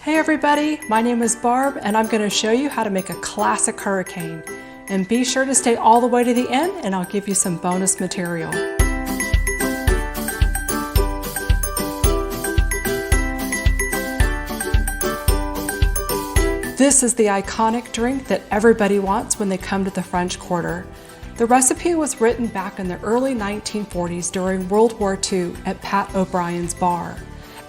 Hey everybody, my name is Barb and I'm going to show you how to make a classic hurricane. And be sure to stay all the way to the end and I'll give you some bonus material. This is the iconic drink that everybody wants when they come to the French Quarter. The recipe was written back in the early 1940s during World War II at Pat O'Brien's bar.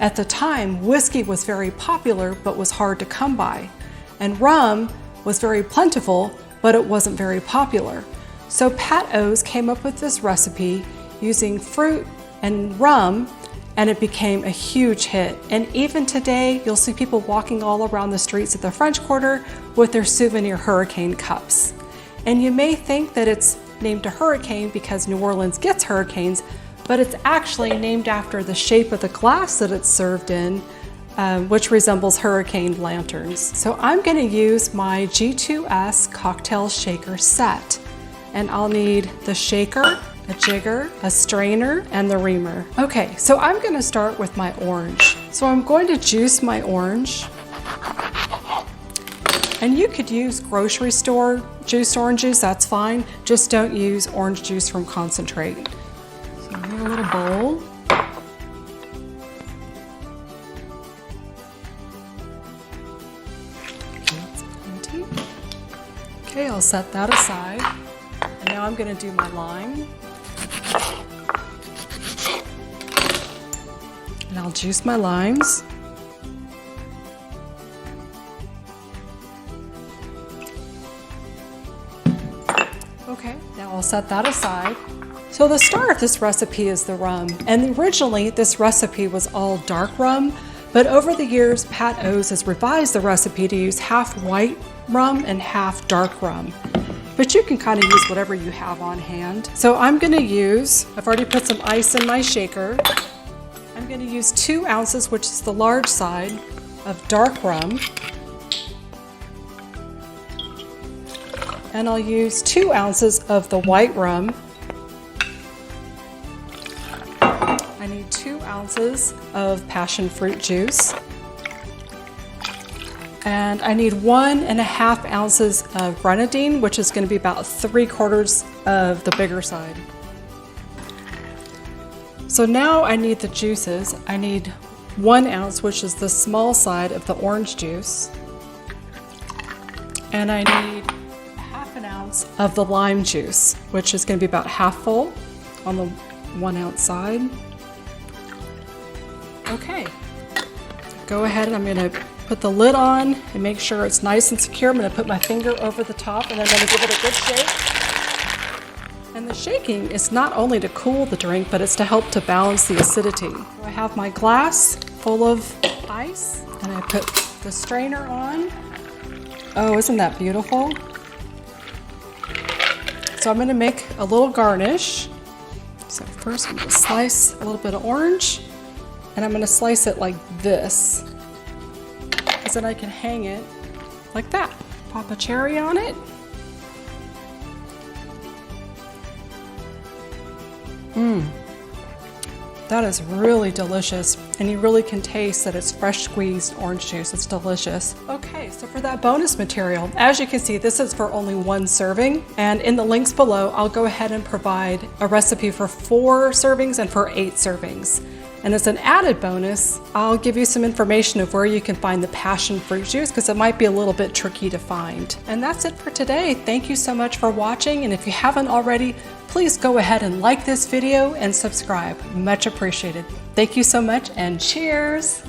At the time, whiskey was very popular but was hard to come by, and rum was very plentiful but it wasn't very popular. So Pat O's came up with this recipe using fruit and rum, and it became a huge hit. And even today, you'll see people walking all around the streets of the French Quarter with their souvenir hurricane cups. And you may think that it's named a hurricane because New Orleans gets hurricanes, but it's actually named after the shape of the glass that it's served in, which resembles hurricane lanterns. So I'm going to use my G2S cocktail shaker set, and I'll need the shaker, a jigger, a strainer, and the reamer. Okay, so I'm going to start with my orange. So I'm going to juice my orange, and you could use grocery store juiced orange juice, that's fine. Just don't use orange juice from concentrate. So I need a little bowl. Okay, I'll set that aside. And now I'm going to do my lime. And I'll juice my limes. Okay, now I'll set that aside. So the star of this recipe is the rum. And originally this recipe was all dark rum, but over the years Pat O's has revised the recipe to use half white rum and half dark rum. But you can kind of use whatever you have on hand. So I'm going to use, I've already put some ice in my shaker. I'm going to use 2 ounces, which is the large side, of dark rum. And I'll use 2 ounces of the white rum. I need 2 ounces of passion fruit juice. And I need 1.5 ounces of grenadine, which is going to be about 3/4 of the bigger side. So now I need the juices. I need 1 ounce, which is the small side of the orange juice. And I need 1/2 ounce of the lime juice, which is going to be about half full on the 1 ounce side. Okay, go ahead and I'm going to put the lid on and make sure it's nice and secure. I'm going to put my finger over the top and I'm going to give it a good shake. And the shaking is not only to cool the drink, but it's to help to balance the acidity. So I have my glass full of ice and I put the strainer on. Oh, isn't that beautiful? So I'm going to make a little garnish. So first I'm going to slice a little bit of orange, and I'm going to slice it like this, because then I can hang it like that. Pop a cherry on it. That is really delicious, and you really can taste that it's fresh squeezed orange juice. It's delicious. Okay, so for that bonus material, as you can see, this is for only 1 serving, and in the links below, I'll go ahead and provide a recipe for 4 servings and for 8 servings. And as an added bonus, I'll give you some information of where you can find the passion fruit juice, because it might be a little bit tricky to find. And that's it for today. Thank you so much for watching. And if you haven't already, please go ahead and like this video and subscribe. Much appreciated. Thank you so much, and cheers.